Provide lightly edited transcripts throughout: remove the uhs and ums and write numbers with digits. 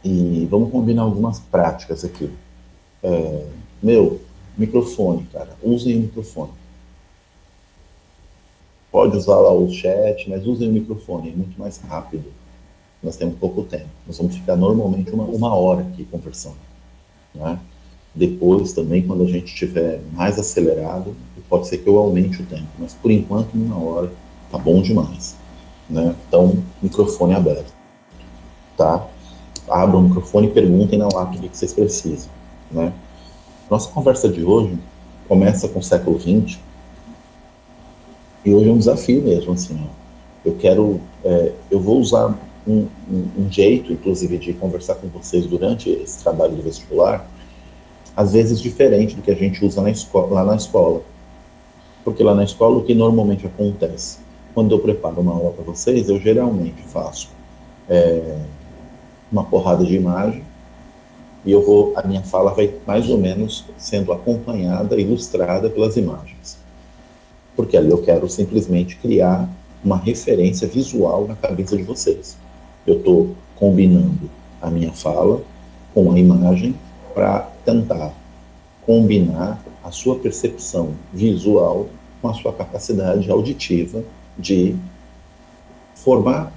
E vamos combinar algumas práticas aqui. Meu, microfone, cara. Usem o microfone. Pode usar lá o chat, mas usem o microfone, é muito mais rápido. Nós temos pouco tempo. Nós vamos ficar normalmente uma hora aqui conversando. Né? Depois também, quando a gente estiver mais acelerado, pode ser que eu aumente o tempo, mas por enquanto, uma hora tá bom demais. Né? Então, microfone aberto. Tá? Abram o microfone e perguntem na lata o que vocês precisam. Né? Nossa conversa de hoje começa com o século XX e hoje é um desafio mesmo. Assim, ó. Eu vou usar um jeito, inclusive, de conversar com vocês durante esse trabalho do vestibular, às vezes diferente do que a gente usa lá na escola. Porque lá na escola, o que normalmente acontece? Quando eu preparo uma aula para vocês, eu geralmente faço uma porrada de imagem e a minha fala vai mais ou menos sendo acompanhada, ilustrada pelas imagens. Porque ali eu quero simplesmente criar uma referência visual na cabeça de vocês. Eu estou combinando a minha fala com a imagem para tentar combinar a sua percepção visual com a sua capacidade auditiva de formar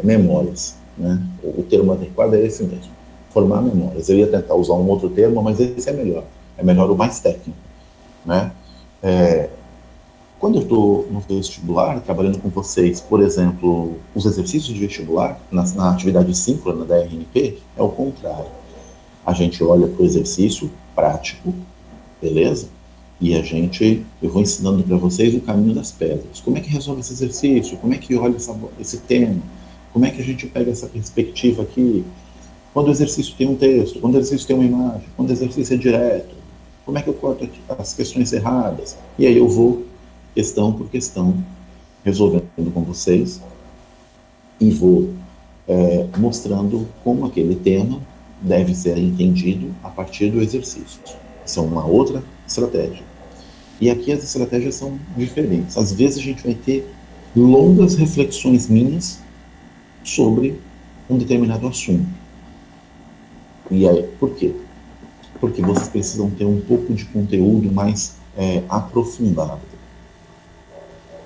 memórias. Né? O termo adequado é esse mesmo, formar memórias. Eu ia tentar usar um outro termo, mas esse é melhor o mais técnico. Né? Quando eu estou no vestibular, trabalhando com vocês, por exemplo, os exercícios de vestibular, na atividade síncrona da RNP, é o contrário. A gente olha para o exercício prático, beleza? E eu vou ensinando para vocês o caminho das pedras. Como é que resolve esse exercício? Como é que olha esse tema? Como é que a gente pega essa perspectiva aqui? Quando o exercício tem um texto, quando o exercício tem uma imagem, quando o exercício é direto, como é que eu corto as questões erradas? E aí eu vou, questão por questão, resolvendo com vocês e vou mostrando como aquele tema deve ser entendido a partir do exercício. Isso é uma outra estratégia. E aqui as estratégias são diferentes. Às vezes a gente vai ter longas reflexões minhas sobre um determinado assunto. E aí, por quê? Porque vocês precisam ter um pouco de conteúdo mais aprofundado.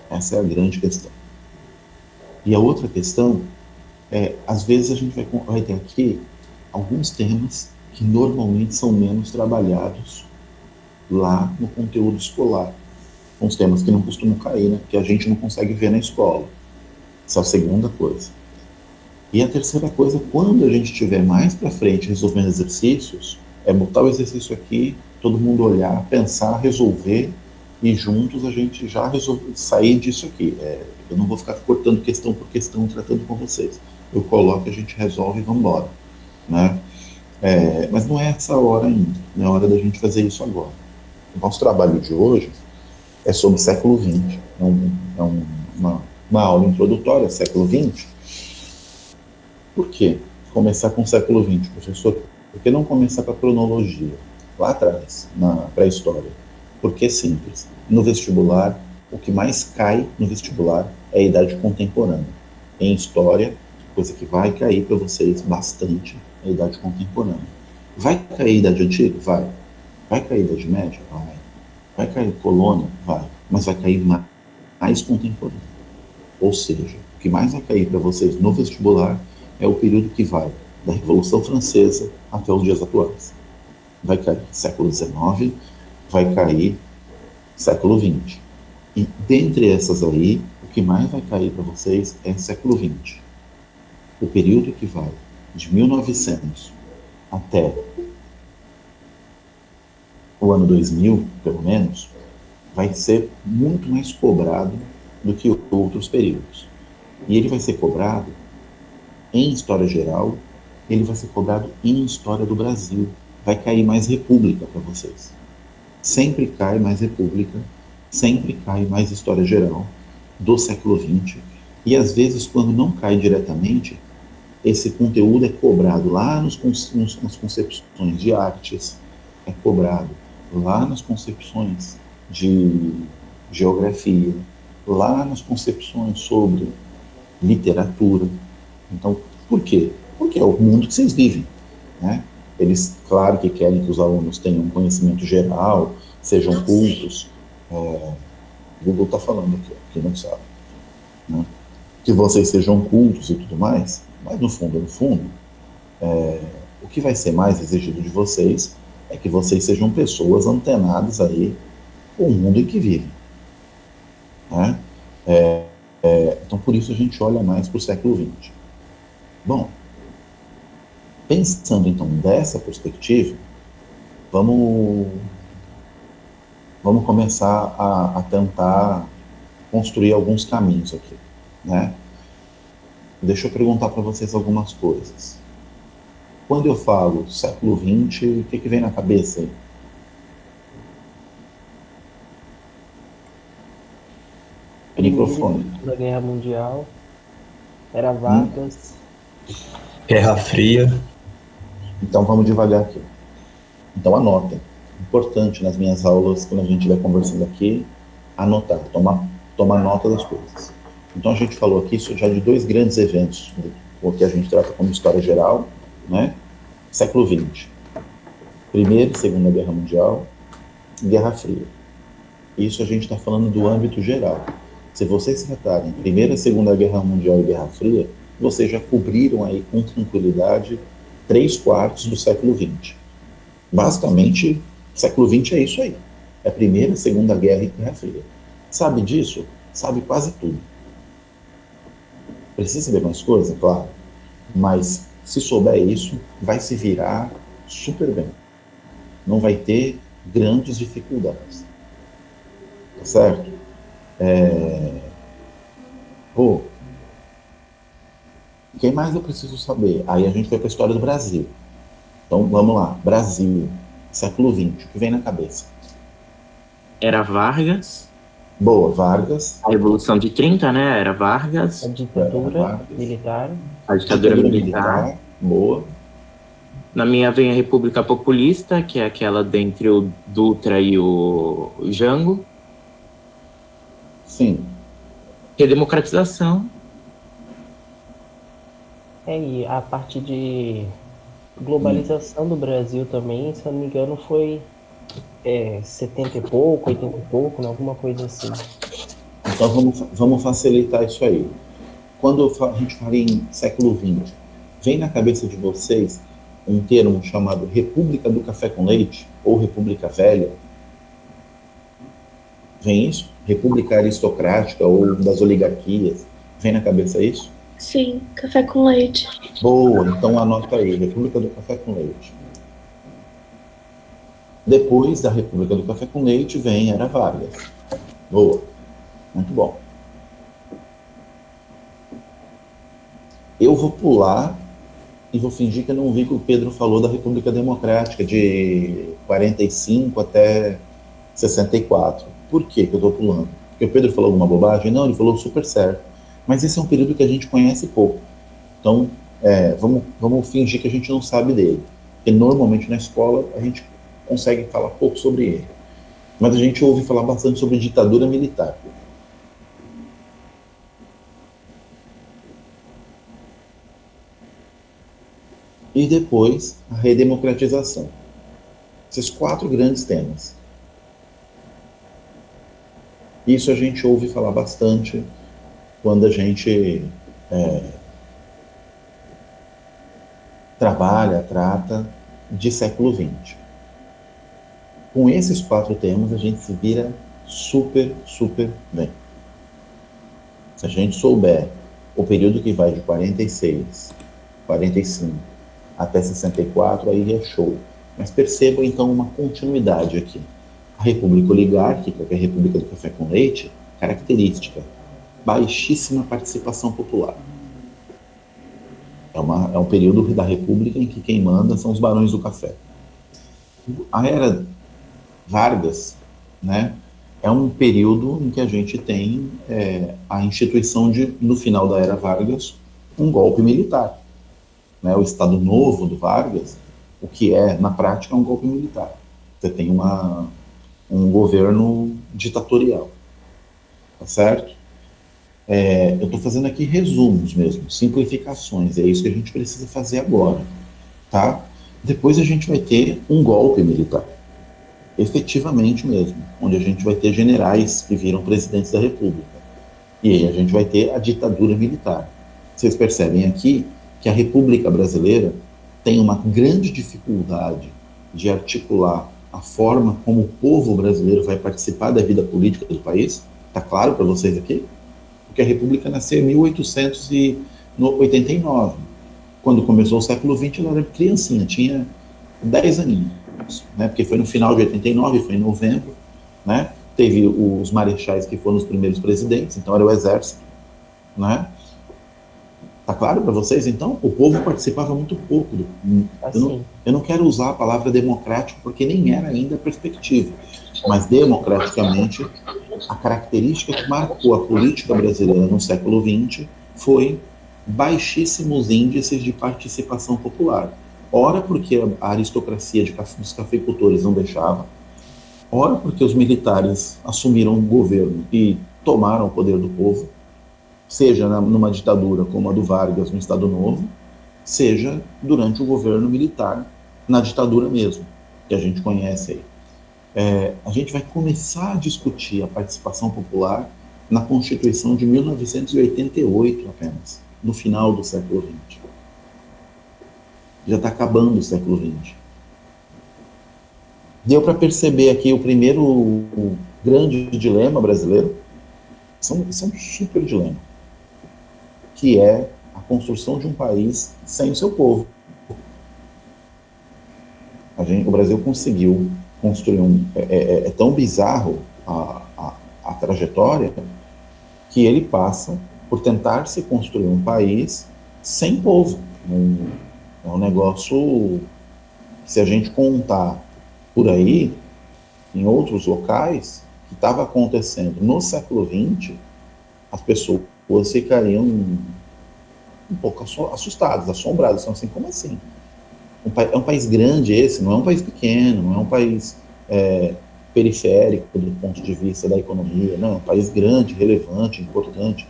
Essa é a grande questão. E a outra questão às vezes a gente vai ter aqui alguns temas que normalmente são menos trabalhados lá no conteúdo escolar. Uns temas que não costumam cair, né? Que a gente não consegue ver na escola. Essa é a segunda coisa. E a terceira coisa, quando a gente estiver mais para frente resolvendo exercícios, é botar o exercício aqui, todo mundo olhar, pensar, resolver, e juntos a gente já sair disso aqui. Eu não vou ficar cortando questão por questão, tratando com vocês. Eu coloco, a gente resolve e vamos embora. Né? Mas não é essa hora ainda, não é hora da gente fazer isso agora. O nosso trabalho de hoje é sobre século XX, uma aula introdutória, século XX. Por que começar com o século XX, professor? Por que não começar com a cronologia, lá atrás, na pré-história? Porque é simples. No vestibular, o que mais cai no vestibular é a idade contemporânea. Em história, coisa que vai cair para vocês bastante, é a idade contemporânea. Vai cair a idade antiga? Vai. Vai cair a idade média? Vai. Vai cair colônia? Vai. Mas vai cair mais contemporânea. Ou seja, o que mais vai cair para vocês no vestibular é o período que vai da Revolução Francesa até os dias atuais. Vai cair século XIX, vai cair século XX. E dentre essas aí, o que mais vai cair para vocês é século XX. O período que vai de 1900 até o ano 2000, pelo menos, vai ser muito mais cobrado do que outros períodos. E ele vai ser cobrado em história geral, ele vai ser cobrado em história do Brasil. Vai cair mais república para vocês. Sempre cai mais república, sempre cai mais história geral do século XX. E às vezes, quando não cai diretamente, esse conteúdo é cobrado lá nas concepções de artes, é cobrado lá nas concepções de geografia, lá nas concepções sobre literatura. Então, por quê? Porque é o mundo que vocês vivem, né? Eles, claro que querem que os alunos tenham um conhecimento geral, sejam cultos. O Google está falando aqui, que não sabe, né? Que vocês sejam cultos e tudo mais, mas no fundo, o que vai ser mais exigido de vocês é que vocês sejam pessoas antenadas aí com o mundo em que vivem, né? Então, por isso a gente olha mais para o século XX. Bom, pensando então dessa perspectiva, vamos, vamos começar a tentar construir alguns caminhos aqui, né? Deixa eu perguntar para vocês algumas coisas. Quando eu falo século XX, o que vem na cabeça aí? Primeira e Microfone. Segunda Guerra Mundial, era Hum? Vargas. Guerra Fria. Então vamos devagar aqui. Então anotem. Importante nas minhas aulas, quando a gente estiver conversando aqui, anotar, tomar nota das coisas. Então a gente falou aqui já de dois grandes eventos, o que a gente trata como história geral, né? Século XX. Primeira e Segunda Guerra Mundial, Guerra Fria. Isso a gente está falando do âmbito geral. Se vocês tratarem Primeira e Segunda Guerra Mundial e Guerra Fria, vocês já cobriram aí com tranquilidade 3/4 do século XX. Basicamente, século XX é isso aí. É Primeira, Segunda Guerra e Guerra Fria. Sabe disso? Sabe quase tudo. Precisa saber mais coisa? Claro. Mas se souber isso, vai se virar super bem. Não vai ter grandes dificuldades. Tá certo? Pô, quem mais eu preciso saber? Aí a gente vai para a história do Brasil. Então vamos lá. Brasil, século XX. O que vem na cabeça? Era Vargas, Boa, Vargas. a Revolução de 30, né? Era A Vargas, ditadura Vargas. militar. a ditadura militar. Boa. Na minha vem a República Populista, que é aquela dentre o Dutra e o Jango. Sim. Redemocratização. E a parte de globalização do Brasil também, se eu não me engano, foi 70 e pouco, 80 e pouco, né? Alguma coisa assim. Então vamos facilitar isso aí. Quando a gente fala em século XX, vem na cabeça de vocês um termo chamado República do Café com Leite ou República Velha? Vem isso? República aristocrática ou das oligarquias? Vem na cabeça isso? Sim, café com leite. Boa, então anota aí, República do Café com Leite. Depois da República do Café com Leite vem Era Vargas. Boa, muito bom. Eu vou pular e vou fingir que eu não vi que o Pedro falou da República Democrática de 45 até 64. Por que eu estou pulando? Porque o Pedro falou alguma bobagem? Não, ele falou super certo. Mas esse é um período que a gente conhece pouco. Então, vamos fingir que a gente não sabe dele. Porque normalmente na escola a gente consegue falar pouco sobre ele. Mas a gente ouve falar bastante sobre ditadura militar. E depois a redemocratização. Esses 4 grandes temas. Isso a gente ouve falar bastante quando a gente trata de século XX. Com esses 4 temas, a gente se vira super, super bem. Se a gente souber o período que vai de 46, 45 até 64, aí é show. Mas percebam então uma continuidade aqui. A República Oligárquica, que é a República do Café com Leite, característica: baixíssima participação popular. É um período da República em que quem manda são os barões do café. A era Vargas, né, é um período em que a gente tem a instituição no final da era Vargas, um golpe militar. Né, o Estado Novo do Vargas, o que na prática, um golpe militar. Você tem um governo ditatorial, tá certo? Eu estou fazendo aqui resumos mesmo, simplificações, é isso que a gente precisa fazer agora, tá? Depois a gente vai ter um golpe militar, efetivamente mesmo, onde a gente vai ter generais que viram presidentes da República. E aí a gente vai ter a ditadura militar. Vocês percebem aqui que a República Brasileira tem uma grande dificuldade de articular a forma como o povo brasileiro vai participar da vida política do país. Está claro para vocês aqui? Porque a República nasceu em 1889. Quando começou o século XX, ela era criancinha, tinha 10 aninhos, né? Porque foi no final de 89, foi em novembro, né? Teve os marechais que foram os primeiros presidentes, então era o exército, né? Tá claro para vocês? Então, o povo participava muito pouco. Eu não quero usar a palavra democrático, porque nem era ainda a perspectiva, mas democraticamente, a característica que marcou a política brasileira no século XX foi baixíssimos índices de participação popular. Ora porque a aristocracia dos cafeicultores não deixava, ora porque os militares assumiram o governo e tomaram o poder do povo, seja numa ditadura como a do Vargas no Estado Novo, seja durante o governo militar, na ditadura mesmo, que a gente conhece aí. A gente vai começar a discutir a participação popular na Constituição de 1988 apenas, no final do século XX. Já está acabando o século XX. Deu para perceber aqui o primeiro grande dilema brasileiro? Isso é um super dilema, que é a construção de um país sem o seu povo. O Brasil conseguiu construir é tão bizarro a trajetória que ele passa por tentar se construir um país sem povo. É um negócio que, se a gente contar por aí, em outros locais, que estava acontecendo no século XX, as pessoas ficariam um pouco assustadas, assombradas, então, assim, como assim? É um país grande esse, não é um país pequeno, não é um país periférico do ponto de vista da economia, não, é um país grande, relevante, importante.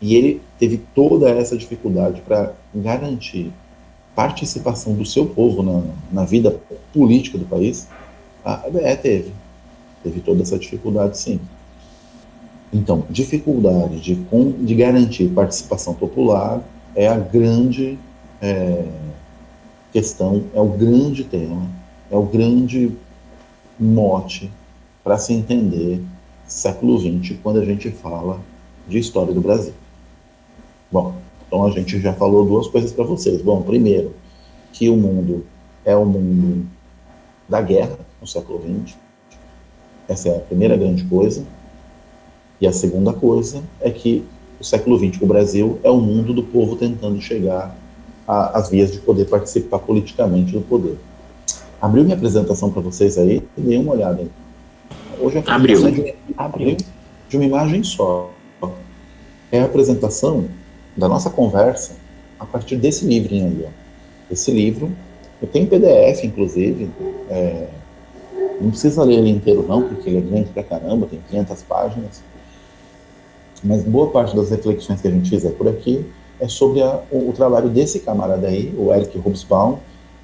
E ele teve toda essa dificuldade para garantir participação do seu povo na vida política do país. Teve toda essa dificuldade, sim. Então, dificuldade de garantir participação popular é a grande questão, é o grande tema, é o grande mote para se entender século XX quando a gente fala de história do Brasil. Bom, então a gente já falou duas coisas para vocês. Bom, primeiro, que o mundo é o mundo da guerra no século XX. Essa é a primeira grande coisa. E a segunda coisa é que o século XX, o Brasil, é o mundo do povo tentando chegar às vias de poder participar politicamente do poder. Abriu minha apresentação para vocês aí? Dê uma olhada aí. Hoje a apresentação abriu de uma imagem só. É a apresentação da nossa conversa a partir desse livrinho ali. Ó. Esse livro, eu tenho PDF, inclusive, não precisa ler ele inteiro não, porque ele é grande pra caramba, tem 500 páginas. Mas boa parte das reflexões que a gente fizer por aqui é sobre o trabalho desse camarada aí, o Eric Hobsbawm.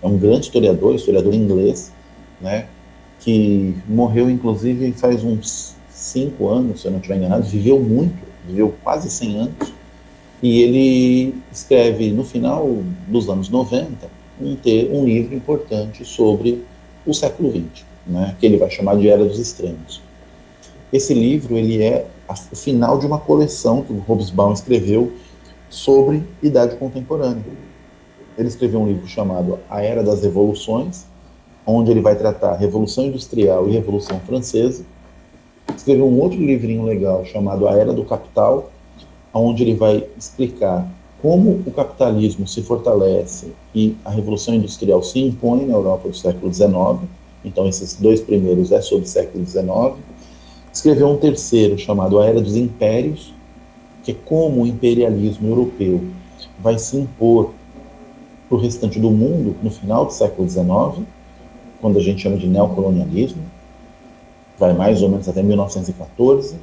É um grande historiador inglês, né, que morreu, inclusive, faz uns 5 anos, se eu não estiver enganado, viveu muito, viveu quase 100 anos, e ele escreve, no final dos anos 90, um livro importante sobre o século XX, né, que ele vai chamar de Era dos Extremos. Esse livro ele é o final de uma coleção que o Hobsbawm escreveu sobre idade contemporânea. Ele escreveu um livro chamado A Era das Revoluções, onde ele vai tratar a Revolução Industrial e Revolução Francesa. Escreveu um outro livrinho legal chamado A Era do Capital, onde ele vai explicar como o capitalismo se fortalece e a Revolução Industrial se impõe na Europa do século XIX. Então, esses dois primeiros é sobre o século XIX. Escreveu um terceiro chamado A Era dos Impérios, que é como o imperialismo europeu vai se impor para o restante do mundo no final do século XIX, quando a gente chama de neocolonialismo, vai mais ou menos até 1914.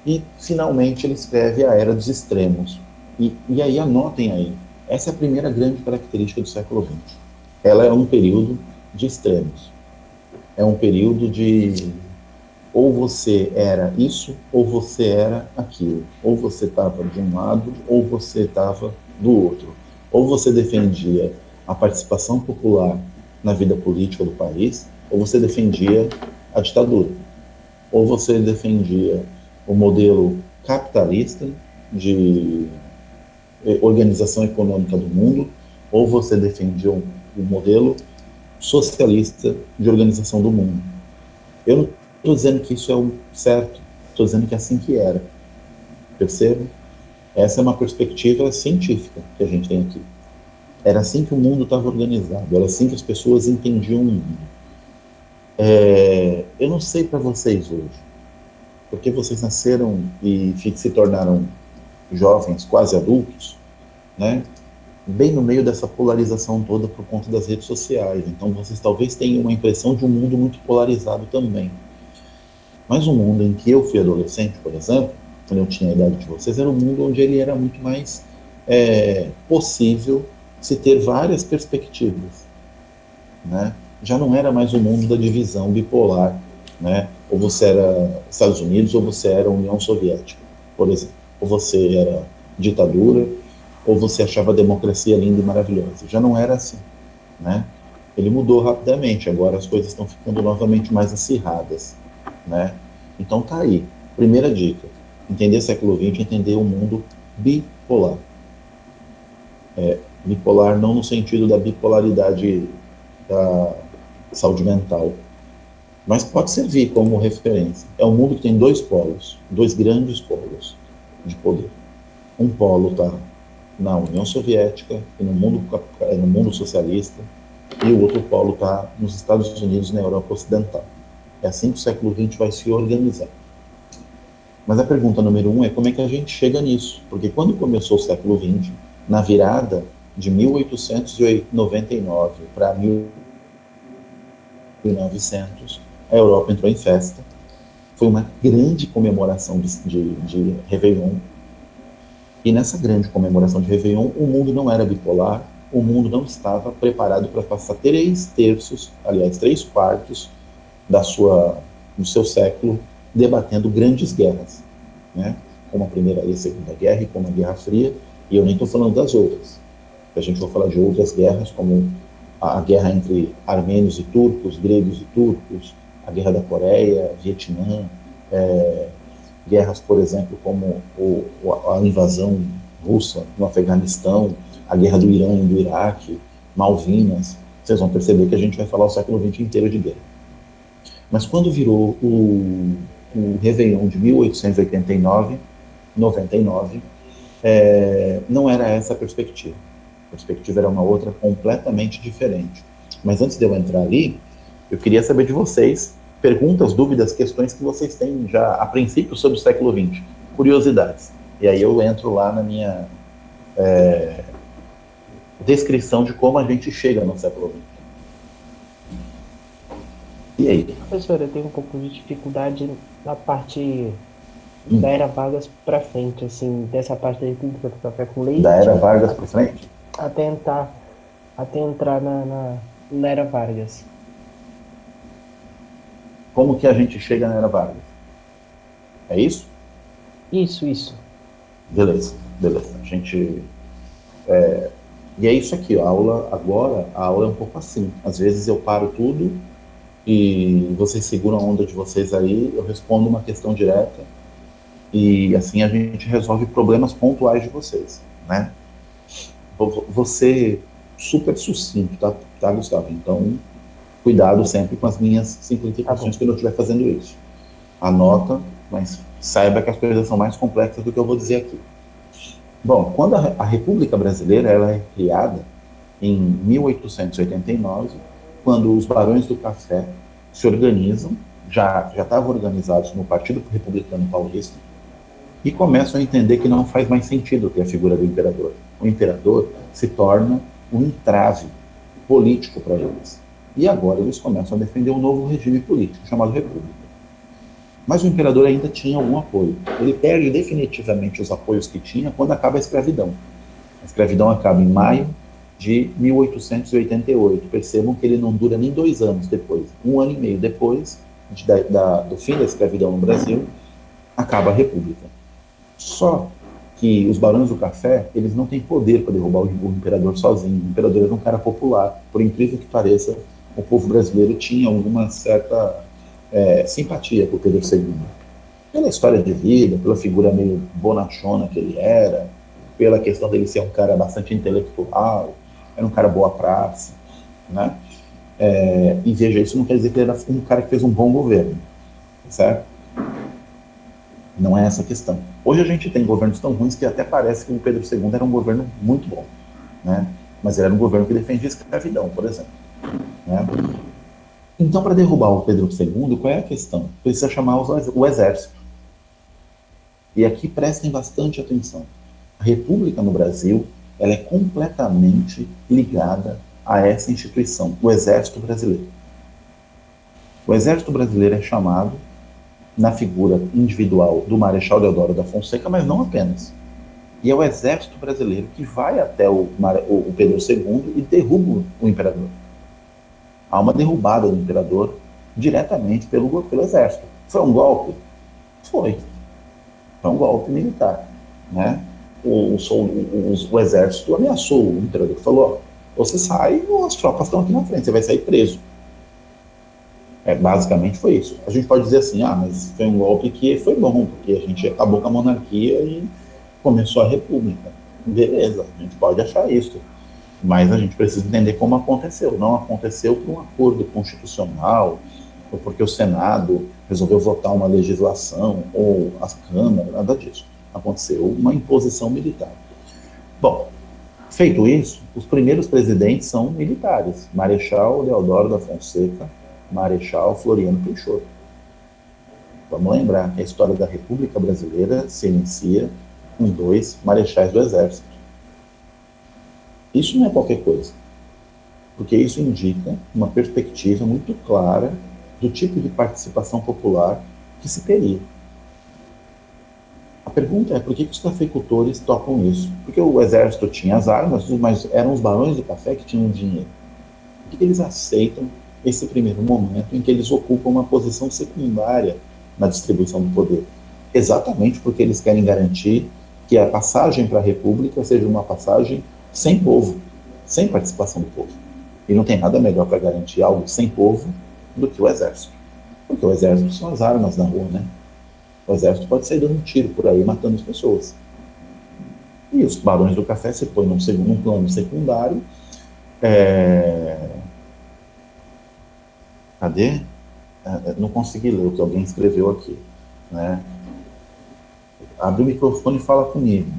E, finalmente, ele escreve A Era dos Extremos. E aí, anotem aí, essa é a primeira grande característica do século XX. Ela é um período de extremos. É um período de ou você era isso, ou você era aquilo. Ou você estava de um lado, ou você estava do outro. Ou você defendia a participação popular na vida política do país, ou você defendia a ditadura. Ou você defendia o modelo capitalista de organização econômica do mundo, ou você defendia o modelo socialista de organização do mundo. Eu não estou dizendo que isso é o certo, estou dizendo que é assim que era. Percebe? Essa é uma perspectiva científica que a gente tem aqui. Era assim que o mundo estava organizado, era assim que as pessoas entendiam o mundo. Eu não sei para vocês hoje, porque vocês nasceram e se tornaram jovens, quase adultos, né? Bem no meio dessa polarização toda por conta das redes sociais. Então vocês talvez tenham uma impressão de um mundo muito polarizado também. Mas o mundo em que eu fui adolescente, por exemplo, quando eu tinha a idade de vocês, era um mundo onde ele era muito mais possível se ter várias perspectivas, né? Já não era mais o mundo da divisão bipolar, né? Ou você era Estados Unidos ou você era União Soviética, por exemplo. Ou você era ditadura, ou você achava a democracia linda e maravilhosa. Já não era assim, né? Ele mudou rapidamente, agora as coisas estão ficando novamente mais acirradas, né? Então tá aí, primeira dica, entender século XX, entender o mundo bipolar. Bipolar não no sentido da bipolaridade da saúde mental, mas pode servir como referência. É um mundo que tem dois polos, dois grandes polos de poder. Um polo está na União Soviética e no mundo socialista, e o outro polo está nos Estados Unidos e na Europa Ocidental. É assim que o século XX vai se organizar. Mas a pergunta número 1 é como é que a gente chega nisso? Porque quando começou o século XX, na virada de 1899 para 1900, a Europa entrou em festa. Foi uma grande comemoração de Réveillon. E nessa grande comemoração de Réveillon, o mundo não era bipolar, o mundo não estava preparado para passar 3/3, aliás, 3/4 do seu século debatendo grandes guerras, né? Como a Primeira e a Segunda Guerra e como a Guerra Fria, e eu nem estou falando das outras. A gente vai falar de outras guerras, como a guerra entre armênios e turcos, gregos e turcos, a Guerra da Coreia, Vietnã, guerras, por exemplo, como a invasão russa no Afeganistão, a guerra do Irã e do Iraque, Malvinas. Vocês vão perceber que a gente vai falar o século XX inteiro de guerra. Mas quando virou o Réveillon de 1889, 99, não era essa a perspectiva. A perspectiva era uma outra completamente diferente. Mas antes de eu entrar ali, eu queria saber de vocês perguntas, dúvidas, questões que vocês têm já a princípio sobre o século XX, curiosidades. E aí eu entro lá na minha descrição de como a gente chega no século XX. E aí? Professor, eu tenho um pouco de dificuldade na parte da Era Vargas para frente, assim, dessa parte da República do Café com Leite. Da Era Vargas para frente? Até entrar na Era Vargas. Como que a gente chega na Era Vargas? É isso? Isso. Beleza. A gente... E é isso aqui, a aula é um pouco assim. Às vezes eu paro tudo e vocês seguram a onda de vocês aí, eu respondo uma questão direta e assim a gente resolve problemas pontuais de vocês, né? Vou ser super sucinto, tá, Gustavo? Então, cuidado sempre com as minhas simplificações quando eu estiver fazendo isso. Anota, mas saiba que as coisas são mais complexas do que eu vou dizer aqui. Bom, quando a República Brasileira ela é criada em 1889, quando os Barões do Café se organizam, já estavam organizados no Partido Republicano Paulista, e começam a entender que não faz mais sentido ter a figura do imperador. O imperador se torna um entrave político para eles. E agora eles começam a defender um novo regime político, chamado República. Mas o imperador ainda tinha algum apoio. Ele perde definitivamente os apoios que tinha quando acaba a escravidão. A escravidão acaba em maio de 1888. Percebam que ele não dura nem 2 anos depois. 1 ano e meio depois do fim da escravidão no Brasil, acaba a República. Só que os barões do café, eles não têm poder para derrubar o imperador sozinho. O imperador era um cara popular. Por incrível que pareça, o povo brasileiro tinha uma certa simpatia por Pedro II. Pela história de vida, pela figura meio bonachona que ele era, pela questão dele ser um cara bastante intelectual, era um cara boa praça, né? E veja, isso não quer dizer que ele era um cara que fez um bom governo, certo? Não é essa a questão. Hoje a gente tem governos tão ruins que até parece que o Pedro II era um governo muito bom, né? Mas ele era um governo que defendia a escravidão, por exemplo, né? Então, para derrubar o Pedro II, qual é a questão? Precisa chamar o exército. E aqui prestem bastante atenção. A República no Brasil, ela é completamente ligada a essa instituição, o Exército Brasileiro. O Exército Brasileiro é chamado na figura individual do Marechal Deodoro da Fonseca, mas não apenas. E é o Exército Brasileiro que vai até o Pedro II e derruba o imperador. Há uma derrubada do imperador diretamente pelo exército. Foi um golpe? Foi. Foi um golpe militar, né? O exército ameaçou o imperador, falou: ó, você sai, as tropas estão aqui na frente, você vai sair preso. Basicamente foi isso. A gente pode dizer assim, mas foi um golpe que foi bom, porque a gente acabou com a monarquia e começou a república. Beleza, a gente pode achar isso. Mas a gente precisa entender como aconteceu. Não aconteceu por um acordo constitucional, ou porque o Senado resolveu votar uma legislação, ou as câmaras, nada disso. Aconteceu uma imposição militar. Bom, feito isso, os primeiros presidentes são militares. Marechal Deodoro da Fonseca, Marechal Floriano Peixoto. Vamos lembrar que a história da República Brasileira se inicia com 2 marechais do Exército. Isso não é qualquer coisa, porque isso indica uma perspectiva muito clara do tipo de participação popular que se teria. A pergunta é por que os cafeicultores topam isso? Porque o exército tinha as armas, mas eram os barões do café que tinham dinheiro. Por que eles aceitam esse primeiro momento em que eles ocupam uma posição secundária na distribuição do poder? Exatamente porque eles querem garantir que a passagem para a República seja uma passagem sem povo, sem participação do povo. E não tem nada melhor para garantir algo sem povo do que o exército. Porque o exército são as armas na rua, né? O exército pode sair dando um tiro por aí, matando as pessoas. E os barões do café se põem num plano secundário. Cadê? Não consegui ler o que alguém escreveu aqui, né? Abre o microfone e fala comigo.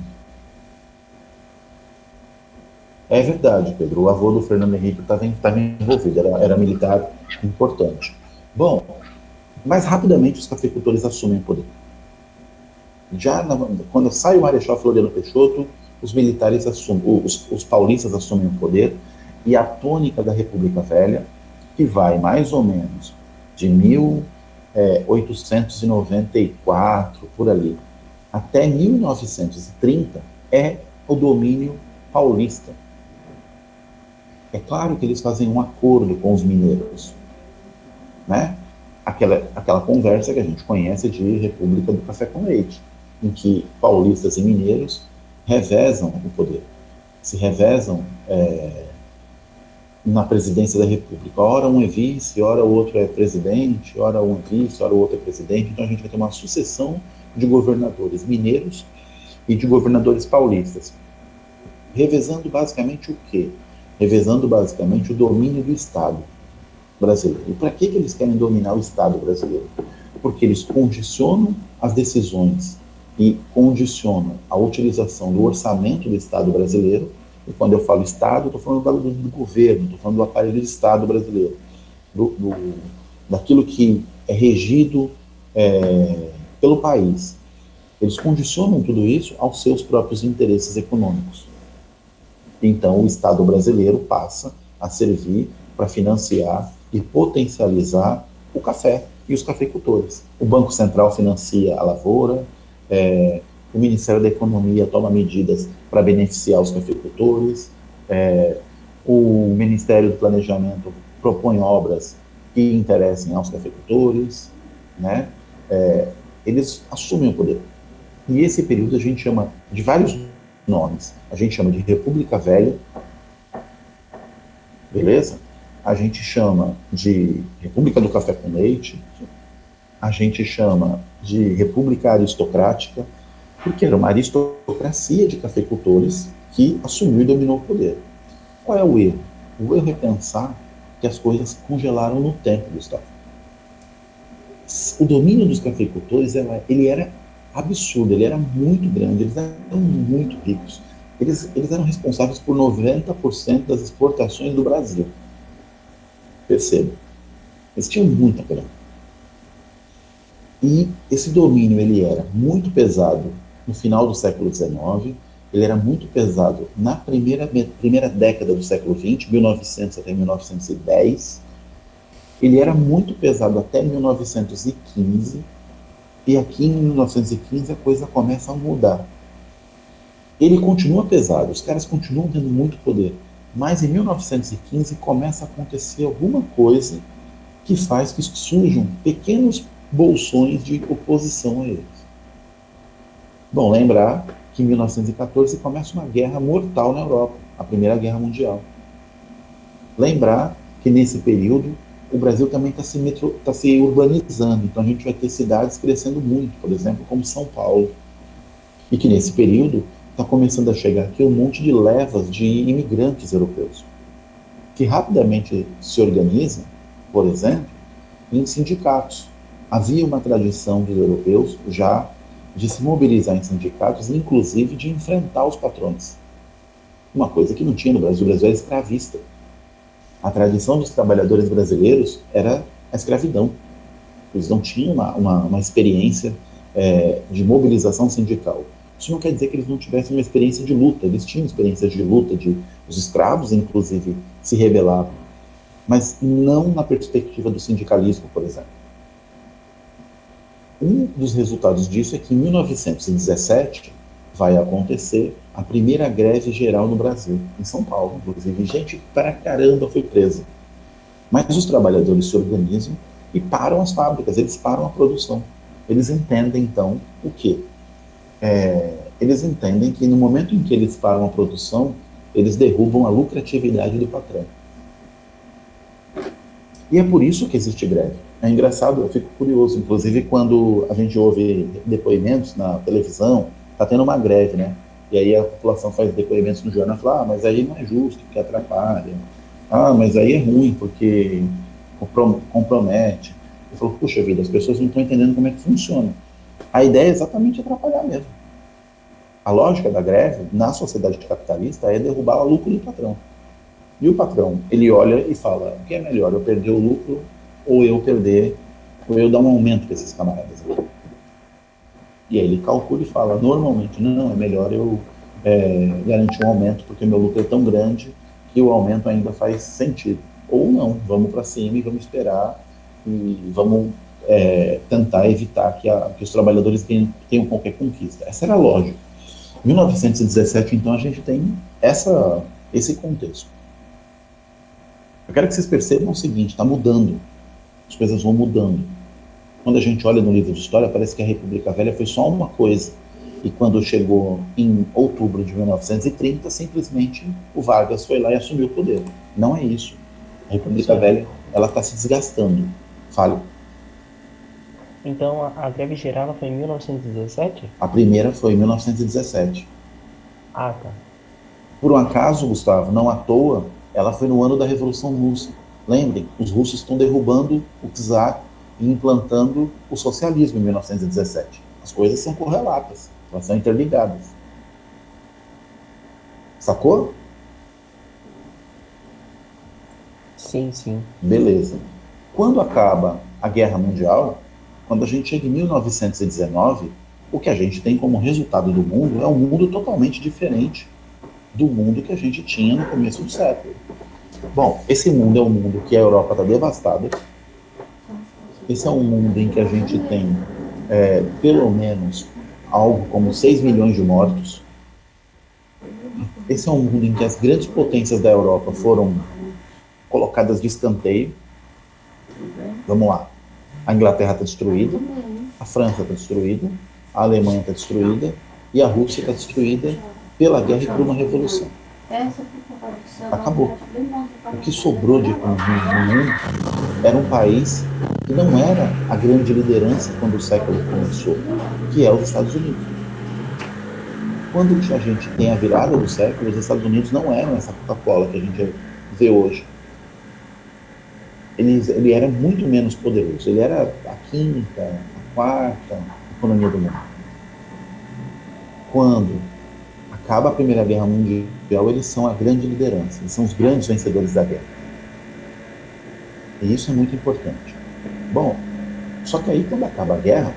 É verdade, Pedro. O avô do Fernando Henrique estava envolvido, era militar importante. Bom, mas rapidamente os cafeicultores assumem o poder. Quando sai o Marechal Floriano Peixoto, os militares assumem, os paulistas assumem o poder, e a tônica da República Velha, que vai mais ou menos de 1894, por ali, até 1930, é o domínio paulista. É claro que eles fazem um acordo com os mineiros, né? Aquela conversa que a gente conhece de República do Café com Leite, em que paulistas e mineiros revezam o poder, se revezam na presidência da República. Ora um é vice, ora o outro é presidente, ora um é vice, ora o outro é presidente. Então a gente vai ter uma sucessão de governadores mineiros e de governadores paulistas, revezando basicamente o quê? Revezando basicamente o domínio do Estado brasileiro. E para que eles querem dominar o Estado brasileiro? Porque eles condicionam as decisões e condicionam a utilização do orçamento do Estado brasileiro. E quando eu falo Estado, estou falando do governo, estou falando do aparelho do Estado brasileiro, daquilo que é regido pelo país. Eles condicionam tudo isso aos seus próprios interesses econômicos. Então, o Estado brasileiro passa a servir para financiar e potencializar o café, e os cafeicultores. O Banco Central financia a lavoura, o Ministério da Economia toma medidas para beneficiar os cafeicultores, o Ministério do Planejamento propõe obras que interessem aos cafeicultores, né? Eles assumem o poder. E esse período a gente chama de vários nomes. A gente chama de República Velha, beleza? A gente chama de República do Café com Leite, a gente chama de República Aristocrática, porque era uma aristocracia de cafeicultores que assumiu e dominou o poder. Qual é o erro? O erro é pensar que as coisas congelaram no tempo, Gustavo. O domínio dos cafeicultores, ele era absurdo, ele era muito grande, eles eram muito ricos. Eles eram responsáveis por 90% das exportações do Brasil. Perceba, eles tinham muita grana. E esse domínio, ele era muito pesado no final do século XIX, ele era muito pesado na primeira década do século XX, 1900 até 1910, ele era muito pesado até 1915, e aqui em 1915 a coisa começa a mudar. Ele continua pesado, os caras continuam tendo muito poder, mas em 1915 começa a acontecer alguma coisa que faz que surjam pequenos bolsões de oposição a eles. Bom, lembrar que em 1914 começa uma guerra mortal na Europa, a Primeira Guerra Mundial. Lembrar que nesse período o Brasil também está se urbanizando, então a gente vai ter cidades crescendo muito, por exemplo, como São Paulo, e que nesse período está começando a chegar aqui um monte de levas de imigrantes europeus, que rapidamente se organizam, por exemplo, em sindicatos. Havia uma tradição dos europeus já de se mobilizar em sindicatos, inclusive de enfrentar os patrões. Uma coisa que não tinha no Brasil. O Brasil era escravista. A tradição dos trabalhadores brasileiros era a escravidão. Eles não tinham uma experiência de mobilização sindical. Isso não quer dizer que eles não tivessem uma experiência de luta. Eles tinham experiências de luta, os escravos, inclusive, se rebelavam. Mas não na perspectiva do sindicalismo, por exemplo. Um dos resultados disso é que em 1917 vai acontecer a primeira greve geral no Brasil, em São Paulo, inclusive. Gente pra caramba foi presa. Mas os trabalhadores se organizam e param as fábricas, eles param a produção. Eles entendem, então, o quê? Eles entendem que no momento em que eles param a produção, eles derrubam a lucratividade do patrão. E é por isso que existe greve. É engraçado, eu fico curioso, inclusive quando a gente ouve depoimentos na televisão, está tendo uma greve, né? E aí a população faz depoimentos no jornal e fala, mas aí não é justo, porque atrapalha. Mas aí é ruim, porque compromete. Eu falo, puxa vida, as pessoas não estão entendendo como é que funciona. A ideia é exatamente atrapalhar mesmo. A lógica da greve, na sociedade capitalista, é derrubar o lucro do patrão. E o patrão, ele olha e fala, o que é melhor, eu perder o lucro ou eu dar um aumento para esses camaradas? E aí ele calcula e fala, normalmente, não, é melhor eu garantir um aumento, porque meu lucro é tão grande que o aumento ainda faz sentido. Ou não, vamos para cima e vamos esperar e vamos tentar evitar que os trabalhadores tenham qualquer conquista. Essa era a lógica. Em 1917, então, a gente tem esse contexto. Eu quero que vocês percebam o seguinte, está mudando. As coisas vão mudando. Quando a gente olha no livro de história, parece que a República Velha foi só uma coisa. E quando chegou em outubro de 1930, simplesmente o Vargas foi lá e assumiu o poder. Não é isso. A República Velha, ela está se desgastando. Fale. Então a greve geral foi em 1917? A primeira foi em 1917. Ah, tá. Por um acaso, Gustavo, não à toa, ela foi no ano da Revolução Russa. Lembrem, os russos estão derrubando o czar e implantando o socialismo em 1917. As coisas são correlatas, elas são interligadas. Sacou? Sim, sim. Beleza. Quando acaba a Guerra Mundial, quando a gente chega em 1919, o que a gente tem como resultado do mundo é um mundo totalmente diferente do mundo que a gente tinha no começo do século. Bom, esse mundo é um mundo que a Europa está devastada, Esse é um mundo em que a gente tem pelo menos algo como 6 milhões de mortos. Esse é um mundo em que as grandes potências da Europa foram colocadas de escanteio. Vamos lá. A Inglaterra está destruída, a França está destruída, a Alemanha está destruída e a Rússia está destruída pela guerra e por uma revolução. Acabou. O que sobrou de economia no mundo era um país que não era a grande liderança quando o século começou, que é os Estados Unidos. Quando a gente tem a virada do século, os Estados Unidos não eram essa Coca-Cola que a gente vê hoje. Ele era muito menos poderoso. Ele era a quinta, a quarta economia do mundo. Quando acaba a Primeira Guerra Mundial, eles são a grande liderança. Eles são os grandes vencedores da guerra. E isso é muito importante. Bom, só que aí quando acaba a guerra,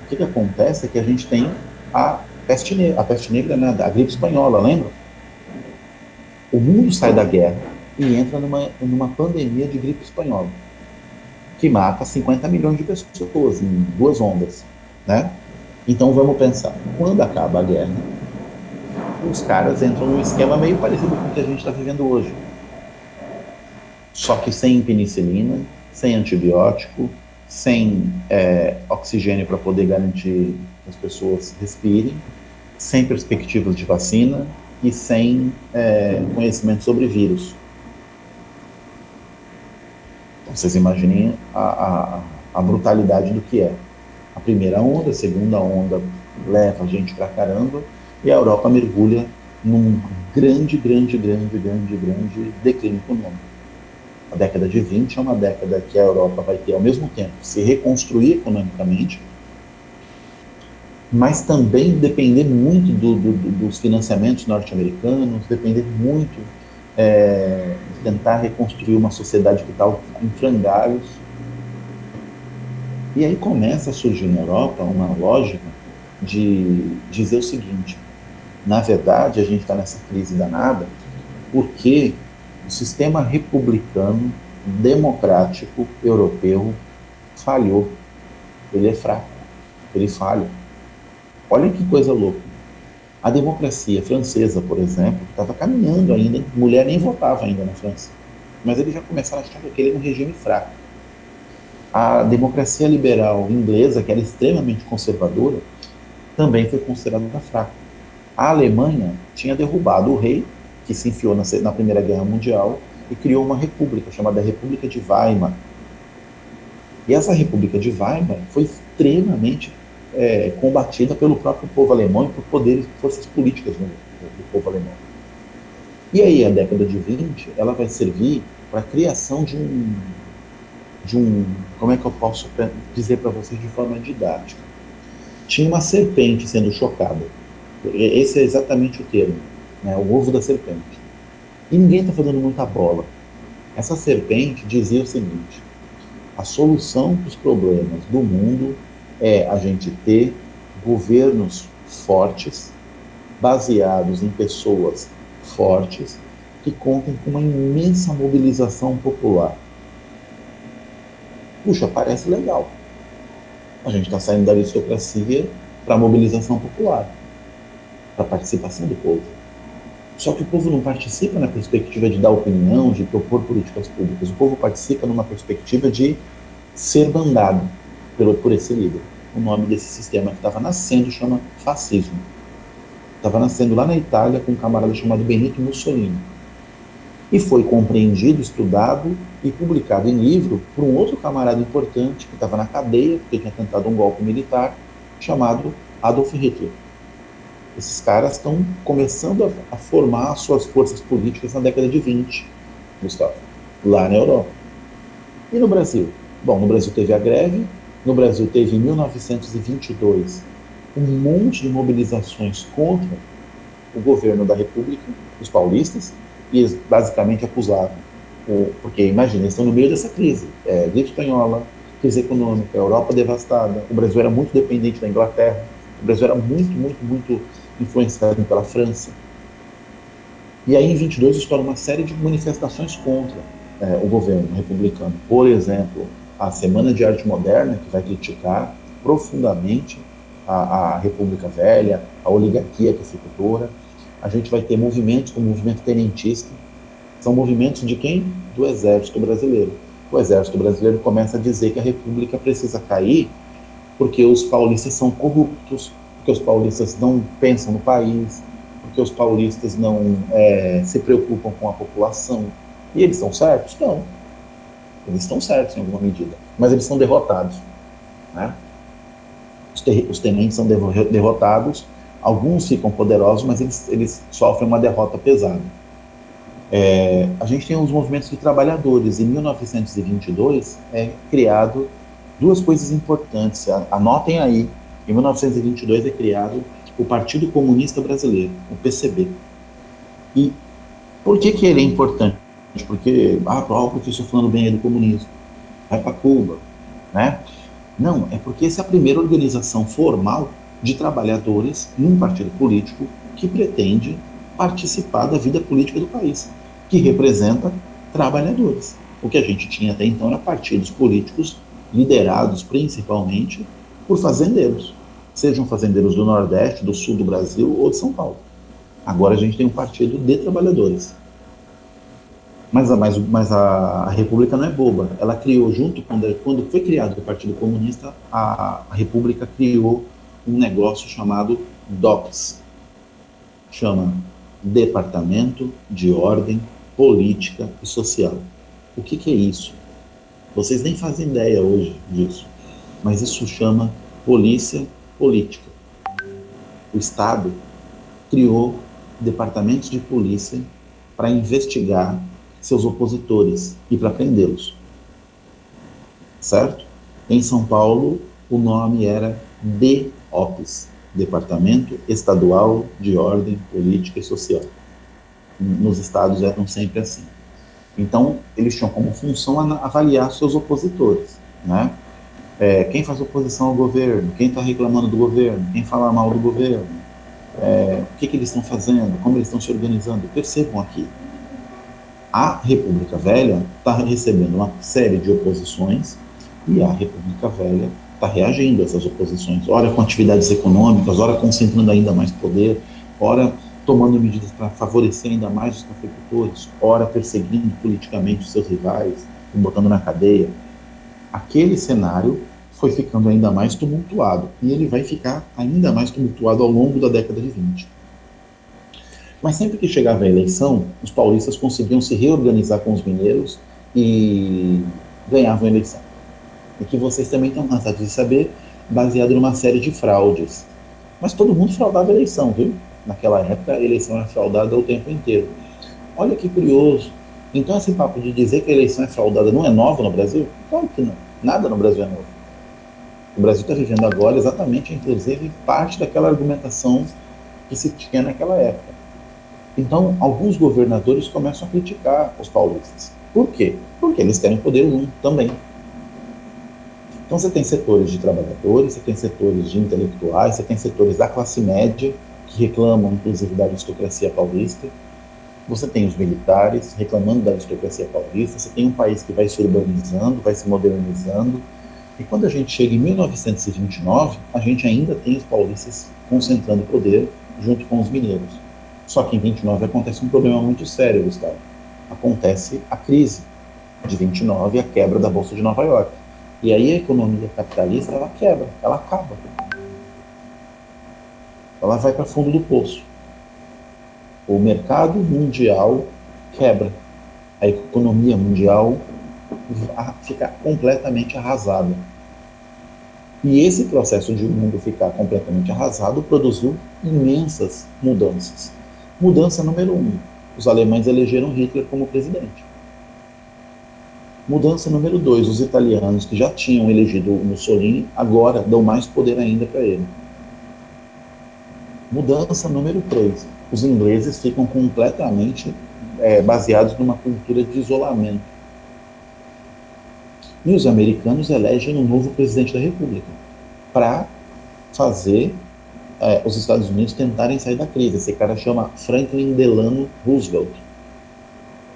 o que acontece é que a gente tem a peste negra, né, a gripe espanhola, lembra? O mundo sai da guerra e entra numa pandemia de gripe espanhola, que mata 50 milhões de pessoas em 2 ondas, né? Então vamos pensar, quando acaba a guerra, os caras entram num esquema meio parecido com o que a gente está vivendo hoje. Só que sem penicilina, sem antibiótico, sem oxigênio para poder garantir que as pessoas respirem, sem perspectivas de vacina e sem conhecimento sobre vírus. Então, vocês imaginem a brutalidade do que é. A primeira onda, a segunda onda leva a gente pra caramba e a Europa mergulha num grande declínio econômico. A década de 20 é uma década que a Europa vai ter, ao mesmo tempo, se reconstruir economicamente, mas também depender muito dos financiamentos norte-americanos, depender muito de tentar reconstruir uma sociedade que está em frangalhos. E aí começa a surgir na Europa uma lógica de dizer o seguinte: na verdade, a gente está nessa crise danada porque o sistema republicano, democrático, europeu falhou. Ele é fraco, ele falha. Olha que coisa louca. A democracia francesa, por exemplo, estava caminhando ainda, mulher nem votava ainda na França, mas eles já começaram a achar que aquele era um regime fraco. A democracia liberal inglesa, que era extremamente conservadora, também foi considerada fraca. A Alemanha tinha derrubado o rei, que se enfiou na Primeira Guerra Mundial, e criou uma república, chamada República de Weimar. E essa República de Weimar foi extremamente combatida pelo próprio povo alemão e por poderes, forças políticas do povo alemão. E aí, a década de 20, ela vai servir para a criação de um, como é que eu posso dizer para vocês de forma didática? Tinha uma serpente sendo chocada. Esse é exatamente o termo, né? O ovo da serpente. E ninguém está fazendo muita bola. Essa serpente dizia o seguinte: a solução para os problemas do mundo é a gente ter governos fortes, baseados em pessoas fortes, que contem com uma imensa mobilização popular. Puxa, parece legal. A gente está saindo da aristocracia para a mobilização popular, para a participação do povo. Só que o povo não participa na perspectiva de dar opinião, de propor políticas públicas. O povo participa numa perspectiva de ser mandado por esse líder. O nome desse sistema que estava nascendo chama fascismo. Estava nascendo lá na Itália com um camarada chamado Benito Mussolini. E foi compreendido, estudado e publicado em livro por um outro camarada importante que estava na cadeia, porque tinha tentado um golpe militar, chamado Adolf Hitler. Esses caras estão começando a formar suas forças políticas na década de 20, Gustavo, lá na Europa. E no Brasil? Bom, no Brasil teve a greve, no Brasil teve em 1922 um monte de mobilizações contra o governo da República, os paulistas, e eles basicamente acusavam, porque imagina, eles estão no meio dessa crise, gripe espanhola, crise econômica, Europa devastada, o Brasil era muito dependente da Inglaterra, o Brasil era muito influenciado pela França. E aí em 22 estoura uma série de manifestações contra o governo republicano. Por exemplo, a Semana de Arte Moderna, que vai criticar profundamente a República Velha, a oligarquia cafeicultora. A gente vai ter movimentos como o movimento tenentista. São movimentos de quem? Do Exército Brasileiro. O Exército Brasileiro começa a dizer que a República precisa cair porque os paulistas são corruptos, porque os paulistas não pensam no país, porque os paulistas não se preocupam com a população. E eles estão certos? Não. Eles estão certos em alguma medida, mas eles são derrotados, né? Os tenentes são derrotados, alguns ficam poderosos, mas eles sofrem uma derrota pesada. A gente tem os movimentos de trabalhadores. Em 1922 é criado duas coisas importantes, anotem aí. Em 1922 é criado o Partido Comunista Brasileiro, o PCB. E por que ele é importante? Porque, o professor falando bem aí do comunismo, vai para Cuba, né? Não, é porque essa é a primeira organização formal de trabalhadores num partido político que pretende participar da vida política do país, que representa trabalhadores. O que a gente tinha até então era partidos políticos liderados principalmente por fazendeiros, sejam fazendeiros do Nordeste, do Sul do Brasil ou de São Paulo. Agora a gente tem um partido de trabalhadores. Mas a República não é boba. Ela criou, quando foi criado o Partido Comunista, a República criou um negócio chamado DOPS. Chama Departamento de Ordem Política e Social. O que é isso? Vocês nem fazem ideia hoje disso. Mas isso chama polícia política. O Estado criou departamentos de polícia para investigar seus opositores e para prendê-los. Certo? Em São Paulo, o nome era DEOPS, Departamento Estadual de Ordem Política e Social. Nos estados eram sempre assim. Então, eles tinham como função avaliar seus opositores, né? Quem faz oposição ao governo, quem está reclamando do governo, quem fala mal do governo, o que eles estão fazendo, como eles estão se organizando. Percebam aqui, a República Velha está recebendo uma série de oposições e a República Velha está reagindo a essas oposições, ora com atividades econômicas, ora concentrando ainda mais poder, ora tomando medidas para favorecer ainda mais os cafeicultores, ora perseguindo politicamente os seus rivais, botando na cadeia. Aquele cenário foi ficando ainda mais tumultuado, e ele vai ficar ainda mais tumultuado ao longo da década de 20. Mas sempre que chegava a eleição, os paulistas conseguiam se reorganizar com os mineiros e ganhavam a eleição. E que vocês também estão cansados de saber, baseado numa série de fraudes. Mas todo mundo fraudava a eleição, viu? Naquela época, a eleição era fraudada o tempo inteiro. Olha que curioso. Então, esse papo de dizer que a eleição é fraudada não é novo no Brasil? Claro que não. Nada no Brasil é novo. O Brasil está vivendo agora exatamente, inclusive, parte daquela argumentação que se tinha naquela época. Então, alguns governadores começam a criticar os paulistas. Por quê? Porque eles querem poder também. Então, você tem setores de trabalhadores, você tem setores de intelectuais, você tem setores da classe média, que reclamam, inclusive, da aristocracia paulista. Você tem os militares reclamando da aristocracia paulista. Você tem um país que vai se urbanizando, vai se modernizando. E quando a gente chega em 1929, a gente ainda tem os paulistas concentrando poder junto com os mineiros. Só que em 29 acontece um problema muito sério, Gustavo. Acontece a crise de 29, a quebra da Bolsa de Nova York. E aí a economia capitalista, ela quebra, ela acaba. Ela vai para fundo do poço. O mercado mundial quebra. A economia mundial fica completamente arrasada. E esse processo de o mundo ficar completamente arrasado produziu imensas mudanças. Mudança número 1. Os alemães elegeram Hitler como presidente. Mudança número 2. Os italianos, que já tinham elegido Mussolini, agora dão mais poder ainda para ele. Mudança número 3. Os ingleses ficam completamente baseados numa cultura de isolamento. E os americanos elegem um novo presidente da República para fazer os Estados Unidos tentarem sair da crise. Esse cara chama Franklin Delano Roosevelt,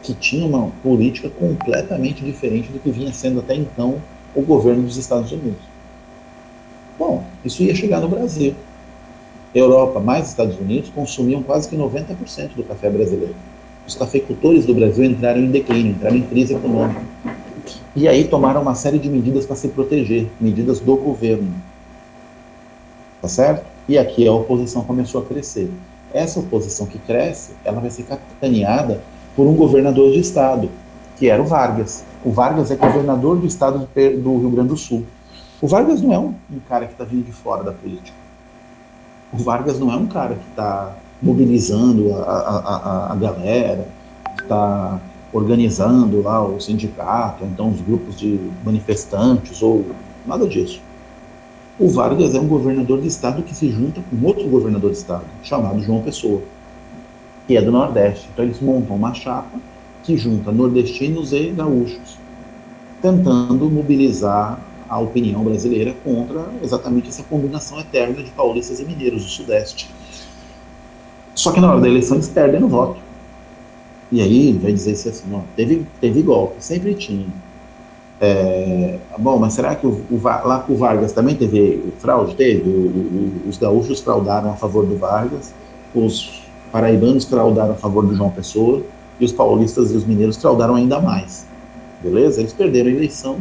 que tinha uma política completamente diferente do que vinha sendo até então o governo dos Estados Unidos. Bom, isso ia chegar no Brasil. Europa mais Estados Unidos consumiam quase que 90% do café brasileiro. Os cafeicultores do Brasil entraram em declínio, entraram em crise econômica. E aí tomaram uma série de medidas para se proteger, medidas do governo. Tá certo? E aqui a oposição começou a crescer. Essa oposição que cresce, ela vai ser capitaneada por um governador de estado, que era o Vargas. O Vargas é governador do estado do Rio Grande do Sul. O Vargas não é um cara que está vindo de fora da política. O Vargas não é um cara que está mobilizando a galera, que está organizando lá o sindicato, então os grupos de manifestantes, ou nada disso. O Vargas é um governador de estado que se junta com outro governador de estado, chamado João Pessoa, que é do Nordeste. Então eles montam uma chapa que junta nordestinos e gaúchos, tentando mobilizar a opinião brasileira contra exatamente essa combinação eterna de paulistas e mineiros do Sudeste. Só que na hora da eleição eles perdem no voto. E aí vai dizer assim, ó, teve golpe, sempre tinha. Bom, mas será que lá com o Vargas também teve fraude? Teve. Os gaúchos fraudaram a favor do Vargas, os paraibanos fraudaram a favor do João Pessoa, e os paulistas e os mineiros fraudaram ainda mais. Beleza? Eles perderam a eleição,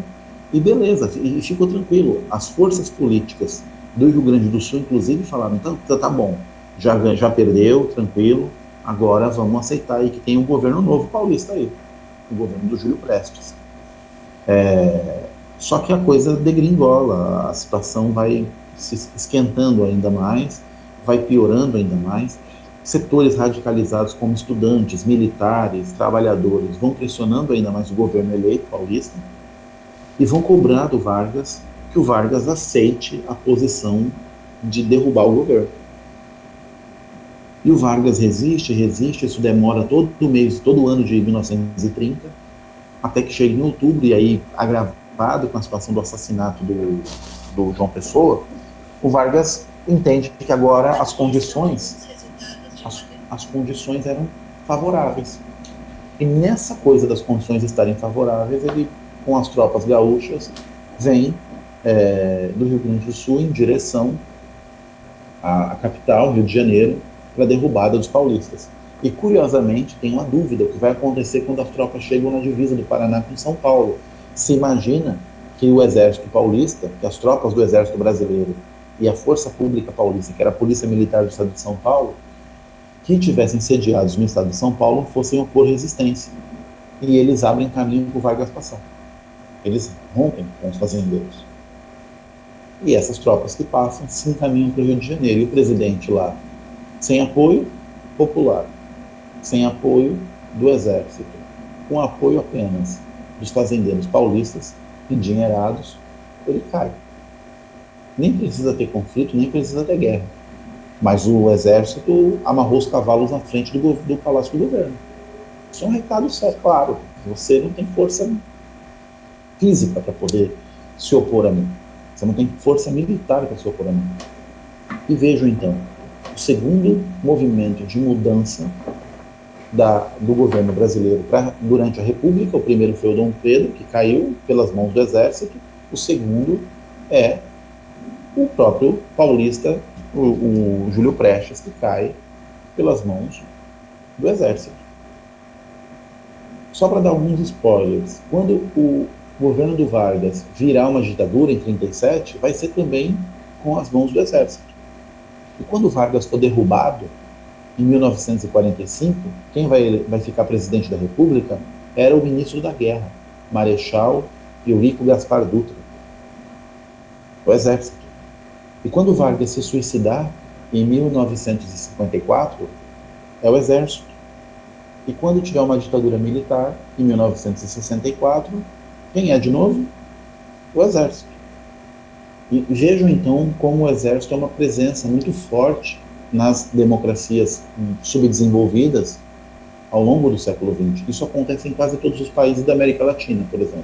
e beleza, e ficou tranquilo. As forças políticas do Rio Grande do Sul, inclusive, falaram, então tá bom, já perdeu, tranquilo, agora vamos aceitar aí que tem um governo novo paulista aí, o governo do Júlio Prestes. Só que a coisa degringola, a situação vai se esquentando ainda mais, vai piorando ainda mais. Setores radicalizados como estudantes, militares, trabalhadores vão pressionando ainda mais o governo eleito paulista e vão cobrar do Vargas que o Vargas aceite a posição de derrubar o governo. E o Vargas resiste, isso demora todo ano de 1930, até que chega em outubro, e aí, agravado com a situação do assassinato do João Pessoa, o Vargas entende que agora as condições eram favoráveis. E nessa coisa das condições estarem favoráveis, ele, com as tropas gaúchas, vem do Rio Grande do Sul em direção à capital, Rio de Janeiro, para a derrubada dos paulistas. E, curiosamente, tem uma dúvida: o que vai acontecer quando as tropas chegam na divisa do Paraná com São Paulo? Se imagina que o exército paulista, que as tropas do exército brasileiro e a força pública paulista, que era a Polícia Militar do Estado de São Paulo, que tivessem sediados no Estado de São Paulo, fossem opor resistência. E eles abrem caminho para o Vargas passar. Eles rompem com os fazendeiros. E essas tropas que passam se encaminham para o Rio de Janeiro. E o presidente lá, sem apoio popular, sem apoio do exército, com apoio apenas dos fazendeiros paulistas, endinheirados, ele cai. Nem precisa ter conflito, nem precisa ter guerra. Mas o exército amarrou os cavalos na frente do Palácio do Governo. Isso é um recado só, claro. Você não tem força física para poder se opor a mim. Você não tem força militar para se opor a mim. E vejam, então, o segundo movimento de mudança do governo brasileiro durante a República. O primeiro foi o Dom Pedro, que caiu pelas mãos do exército. O segundo é o próprio paulista, o Júlio Prestes, que cai pelas mãos do exército. Só para dar alguns spoilers, quando o governo do Vargas virar uma ditadura em 1937, vai ser também com as mãos do exército. E quando o Vargas for derrubado, em 1945, quem vai ficar presidente da República era o ministro da Guerra, Marechal Eurico Gaspar Dutra, o exército. E quando o Vargas se suicidar, em 1954, é o exército. E quando tiver uma ditadura militar, em 1964, quem é de novo? O exército. E vejam então como o exército é uma presença muito forte nas democracias subdesenvolvidas ao longo do século XX. Isso acontece em quase todos os países da América Latina, por exemplo.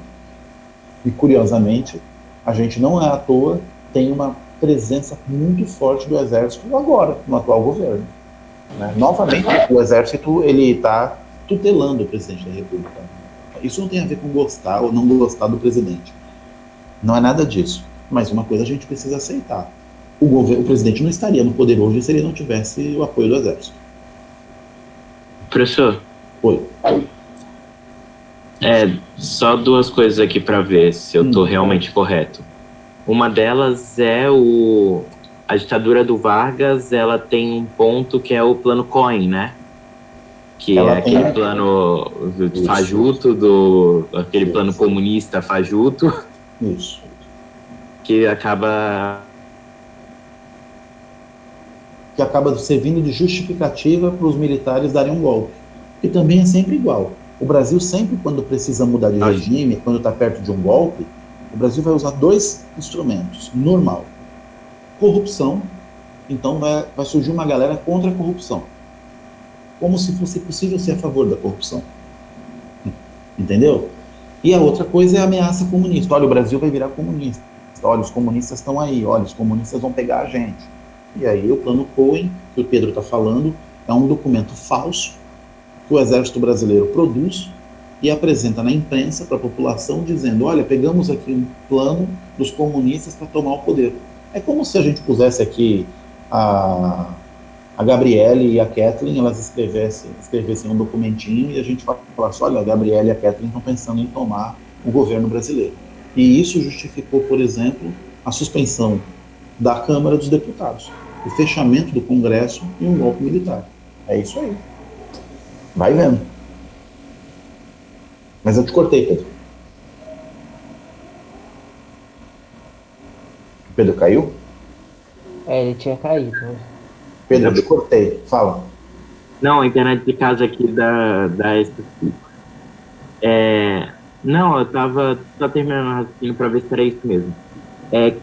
E, curiosamente, a gente não é à toa tem uma presença muito forte do exército agora, no atual governo. Né? Novamente, o exército está tutelando o presidente da República. Isso não tem a ver com gostar ou não gostar do presidente. Não é nada disso. Mas uma coisa a gente precisa aceitar. O presidente não estaria no poder hoje se ele não tivesse o apoio do Exército. Professor, Oi. só duas coisas aqui para ver se eu estou realmente correto. Uma delas é a ditadura do Vargas, ela tem um ponto que é o plano Cohen, né? Que Ela é tem- aquele plano fajuto, aquele plano comunista fajuto, Isso. que acaba... Que acaba servindo de justificativa para os militares darem um golpe. Que também é sempre igual. O Brasil sempre, quando precisa mudar de regime, quando está perto de um golpe, o Brasil vai usar dois instrumentos. Normal. Corrupção. Então vai surgir uma galera contra a corrupção. Como se fosse possível ser a favor da corrupção. Entendeu? E a outra coisa é a ameaça comunista. Olha, o Brasil vai virar comunista. Olha, os comunistas estão aí. Olha, os comunistas vão pegar a gente. E aí o plano Cohen, que o Pedro está falando, é um documento falso que o Exército Brasileiro produz e apresenta na imprensa para a população dizendo, olha, pegamos aqui um plano dos comunistas para tomar o poder. É como se a gente pusesse aqui a Gabriele e a Kathleen, elas escrevessem um documentinho e a gente falasse, olha, a Gabriele e a Kathleen estão pensando em tomar o governo brasileiro. E isso justificou, por exemplo, a suspensão da Câmara dos Deputados, o fechamento do Congresso e um golpe militar. É isso aí. Vai vendo. Mas eu te cortei, Pedro. O Pedro caiu? Ele tinha caído. Pedro, eu te cortei. Fala. Não, a internet de casa aqui da S5. Não, eu tava só terminando o raciocínio para ver se era isso mesmo.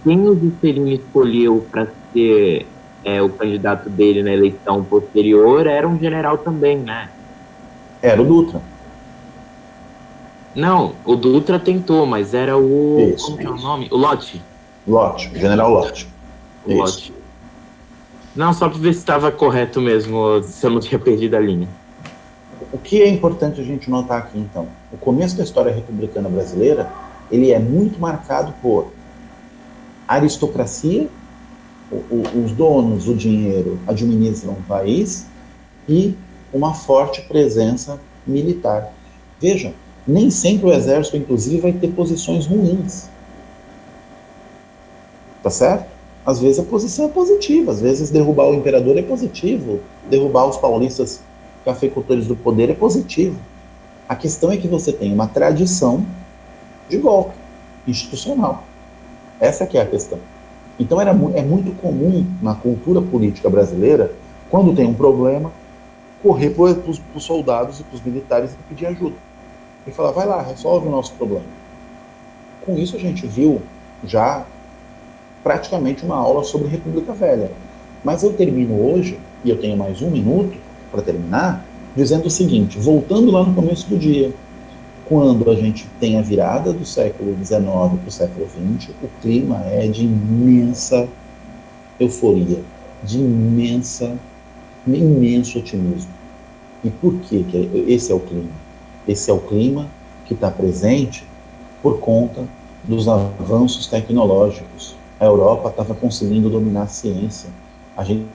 Quem o Juscelino escolheu para ser o candidato dele na eleição posterior era um general também, né? Era o Dutra. Não, o Dutra tentou, mas era Isso, como que é o isso. nome? O Lott. Lott, o general Lott. O Isso. Lott. Não, só para ver se estava correto mesmo, se eu não tinha perdido a linha. O que é importante a gente notar aqui, então? O começo da história republicana brasileira, ele é muito marcado por aristocracia, os donos do dinheiro administram o país e uma forte presença militar. Veja, nem sempre o exército, inclusive, vai ter posições ruins. Tá certo? Às vezes a posição é positiva, às vezes derrubar o imperador é positivo, derrubar os paulistas cafeicultores do poder é positivo. A questão é que você tem uma tradição de golpe institucional. Essa que é a questão. Então é muito comum na cultura política brasileira, quando tem um problema, correr para os soldados e para os militares e pedir ajuda. E falar, vai lá, resolve o nosso problema. Com isso a gente viu já praticamente uma aula sobre República Velha. Mas eu termino hoje, e eu tenho mais 1 minuto para terminar, dizendo o seguinte, voltando lá no começo do dia, quando a gente tem a virada do século XIX para o século XX, o clima é de imensa euforia, de imenso otimismo. E por que esse é o clima? Esse é o clima que está presente por conta dos avanços tecnológicos. A Europa estava conseguindo dominar a ciência. A gente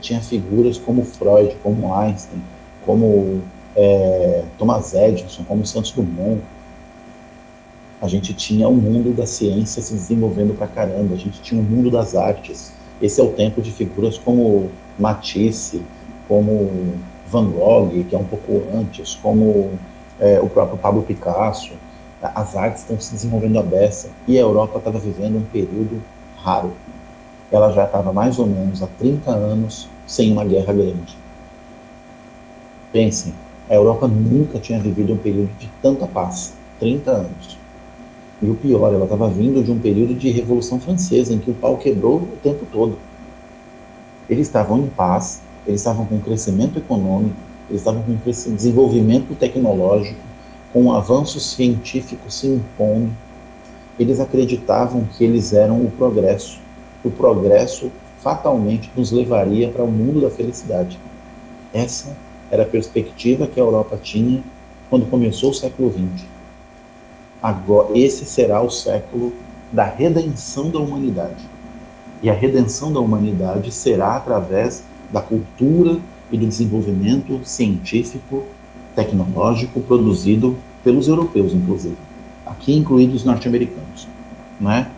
tinha figuras como Freud, como Einstein, como Thomas Edison, como Santos Dumont. A gente tinha o mundo da ciência se desenvolvendo pra caramba, a gente tinha o mundo das artes. Esse é o tempo de figuras como Matisse, como Van Gogh, que é um pouco antes, como o próprio Pablo Picasso. As artes estão se desenvolvendo à beça e a Europa estava vivendo um período raro. Ela já estava mais ou menos há 30 anos sem uma guerra grande. Pensem, a Europa nunca tinha vivido um período de tanta paz, 30 anos. E o pior, ela estava vindo de um período de Revolução Francesa, em que o pau quebrou o tempo todo. Eles estavam em paz, eles estavam com crescimento econômico, eles estavam com desenvolvimento tecnológico, com um avanço científico se impondo. Eles acreditavam que eles eram o progresso. O progresso fatalmente nos levaria para o mundo da felicidade. Essa era a perspectiva que a Europa tinha quando começou o século XX. Agora, esse será o século da redenção da humanidade. E a redenção da humanidade será através da cultura e do desenvolvimento científico, tecnológico produzido pelos europeus, inclusive. Aqui incluídos os norte-americanos. Não é?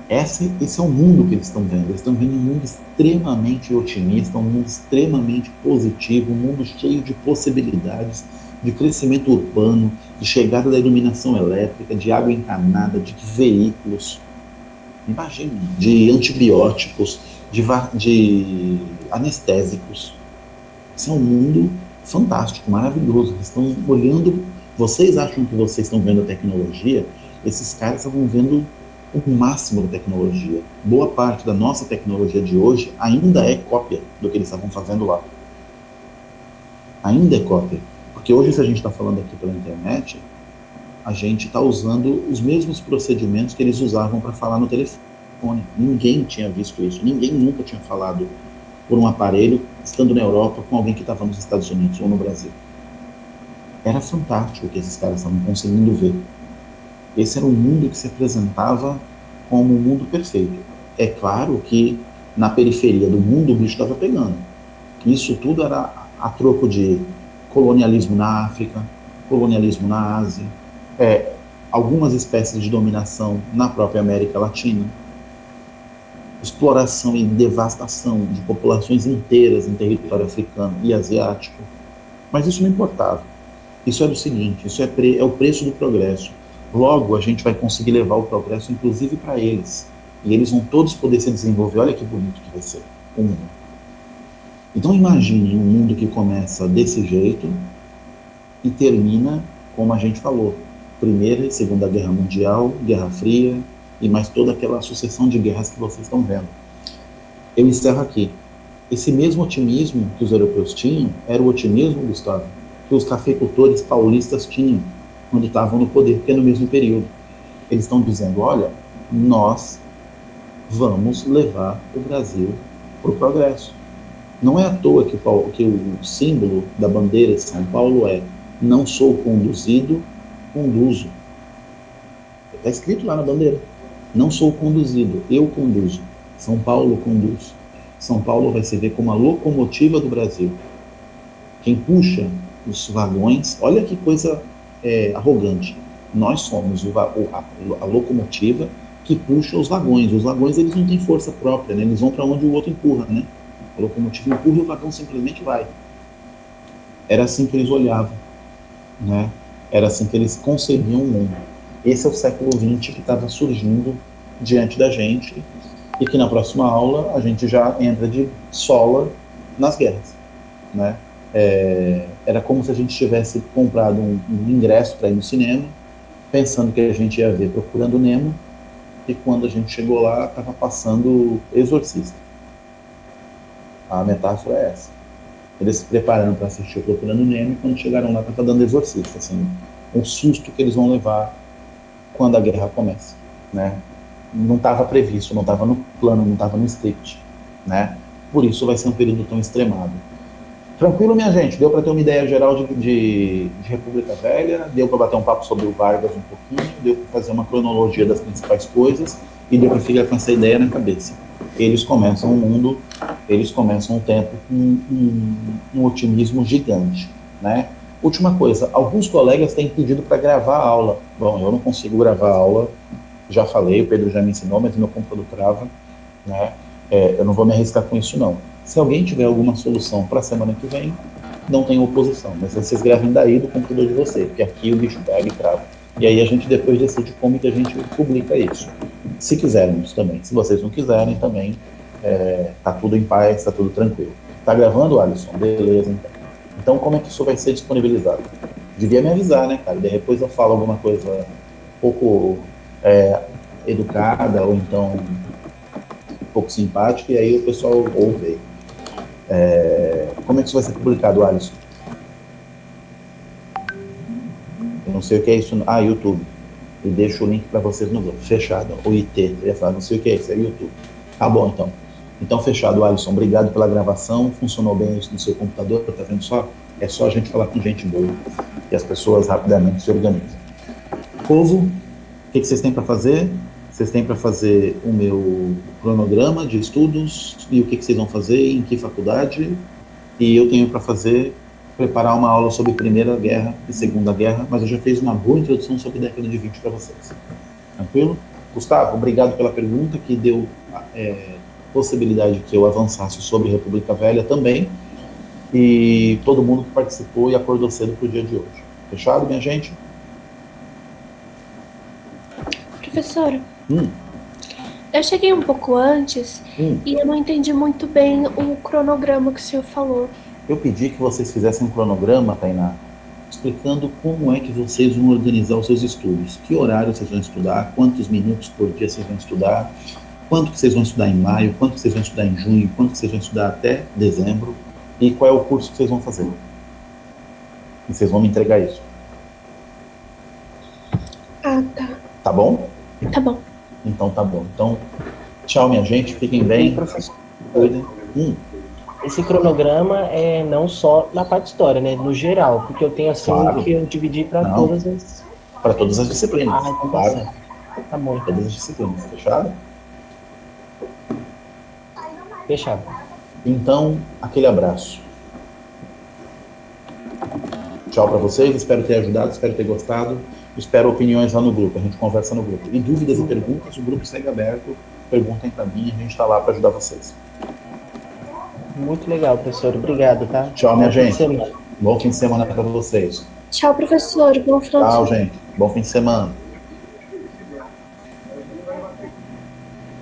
Esse é o mundo que eles estão vendo. Eles estão vendo um mundo extremamente otimista, um mundo extremamente positivo, um mundo cheio de possibilidades, de crescimento urbano, de chegada da iluminação elétrica, de água encanada, de veículos, imagine, de antibióticos, de anestésicos. Esse é um mundo fantástico, maravilhoso. Eles estão olhando, vocês acham que vocês estão vendo a tecnologia, esses caras estão vendo o máximo da tecnologia. Boa parte da nossa tecnologia de hoje ainda é cópia do que eles estavam fazendo lá. Ainda é cópia. Porque hoje, se a gente está falando aqui pela internet, a gente está usando os mesmos procedimentos que eles usavam para falar no telefone. Ninguém tinha visto isso. Ninguém nunca tinha falado por um aparelho, estando na Europa, com alguém que estava nos Estados Unidos ou no Brasil. Era fantástico o que esses caras estavam conseguindo ver. Esse era um mundo que se apresentava como um mundo perfeito. É claro que na periferia do mundo o bicho estava pegando. Isso tudo era a troco de colonialismo na África, colonialismo na Ásia, algumas espécies de dominação na própria América Latina, exploração e devastação de populações inteiras em território africano e asiático. Mas isso não importava. Isso era o seguinte, isso é o preço do progresso. Logo, a gente vai conseguir levar o progresso, inclusive, para eles. E eles vão todos poder se desenvolver. Olha que bonito que vai ser o mundo. Então, imagine um mundo que começa desse jeito e termina, como a gente falou, Primeira e Segunda Guerra Mundial, Guerra Fria, e mais toda aquela sucessão de guerras que vocês estão vendo. Eu encerro aqui. Esse mesmo otimismo que os europeus tinham era o otimismo, Gustavo, que os cafeicultores paulistas tinham quando estavam no poder, porque é no mesmo período. Eles estão dizendo, olha, nós vamos levar o Brasil para o progresso. Não é à toa que o símbolo da bandeira de São Paulo é não sou conduzido, conduzo. Está escrito lá na bandeira. Não sou conduzido, eu conduzo. São Paulo conduz. São Paulo vai se ver como a locomotiva do Brasil. Quem puxa os vagões, olha que coisa arrogante. Nós somos a locomotiva que puxa os vagões. Os vagões, eles não têm força própria, né? Eles vão para onde o outro empurra, né? A locomotiva empurra e o vagão simplesmente vai. Era assim que eles olhavam, né? Era assim que eles concebiam o mundo. Esse é o século XX que estava surgindo diante da gente e que na próxima aula a gente já entra de sola nas guerras, né? Era como se a gente tivesse comprado um ingresso para ir no cinema, pensando que a gente ia ver Procurando Nemo, e quando a gente chegou lá, estava passando Exorcista. A metáfora é essa. Eles se preparando para assistir o Procurando Nemo, e quando chegaram lá, estava dando Exorcista, assim, um susto que eles vão levar quando a guerra começa, né? Não estava previsto, não estava no plano, não estava no script, né? Por isso vai ser um período tão extremado. Tranquilo, minha gente? Deu para ter uma ideia geral de República Velha, deu para bater um papo sobre o Vargas um pouquinho, deu para fazer uma cronologia das principais coisas e deu para ficar com essa ideia na cabeça. Eles começam o mundo, eles começam o tempo com um otimismo gigante, né? Última coisa, alguns colegas têm pedido para gravar a aula. Bom, eu não consigo gravar a aula, já falei, o Pedro já me ensinou, mas meu computador trava, né? Eu não vou me arriscar com isso, não. Se alguém tiver alguma solução para a semana que vem, não tem oposição, mas vocês gravem daí do computador de vocês, porque aqui o bicho pega e trava. E aí a gente depois decide como que a gente publica isso. Se quisermos também. Se vocês não quiserem também, tá tudo em paz, tá tudo tranquilo. Tá gravando, Alisson? Beleza, então. Então, como é que isso vai ser disponibilizado? Devia me avisar, né, cara? Depois eu falo alguma coisa um pouco educada ou então um pouco simpática e aí o pessoal ouve. Como é que isso vai ser publicado, Alisson? Eu não sei o que é isso. YouTube. E deixo o link para vocês no grupo. Fechado. O IT. Eu ia falar, não sei o que é isso. É YouTube. Tá bom, então. Então, fechado, Alisson. Obrigado pela gravação. Funcionou bem isso no seu computador, tá vendo só? É só a gente falar com gente boa. E as pessoas rapidamente se organizam. Povo, o que vocês têm para fazer? Vocês têm para fazer o meu cronograma de estudos e o que vocês vão fazer, em que faculdade. E eu tenho para fazer, preparar uma aula sobre Primeira Guerra e Segunda Guerra, mas eu já fiz uma boa introdução sobre a década de 20 para vocês. Tranquilo? Gustavo, obrigado pela pergunta, que deu possibilidade que eu avançasse sobre República Velha também, e todo mundo que participou e acordou cedo para o dia de hoje. Fechado, minha gente? Professor, eu cheguei um pouco antes e eu não entendi muito bem o cronograma que o senhor falou. Eu pedi que vocês fizessem um cronograma, Tainá, explicando como é que vocês vão organizar os seus estudos. Que horário vocês vão estudar, quantos minutos por dia vocês vão estudar, quanto que vocês vão estudar em maio, quanto que vocês vão estudar em junho, quanto que vocês vão estudar até dezembro, e qual é o curso que vocês vão fazer. E vocês vão me entregar isso. Ah, tá. Tá bom? Tá bom. Então tá bom. Então, tchau, minha gente, fiquem bem. Professor, Cuidem. esse cronograma é não só na parte de história, né? No geral, porque eu tenho assim Claro. que eu dividi para Não. todas as. Para todas as disciplinas. Ah, então tá Claro. certo. Tá bom, então. Todas as disciplinas, fechado? Fechado. Então, aquele abraço. Tchau para vocês, espero ter ajudado, espero ter gostado. Espero opiniões lá no grupo, a gente conversa no grupo. E dúvidas e perguntas, o grupo segue aberto. Perguntem para mim, a gente está lá para ajudar vocês. Muito legal, professor. Obrigado, tá? Tchau, minha Bom fim de gente. semana. Bom fim de semana para vocês. Tchau, professor. Bom final de Tchau, semana. gente. Bom fim de semana.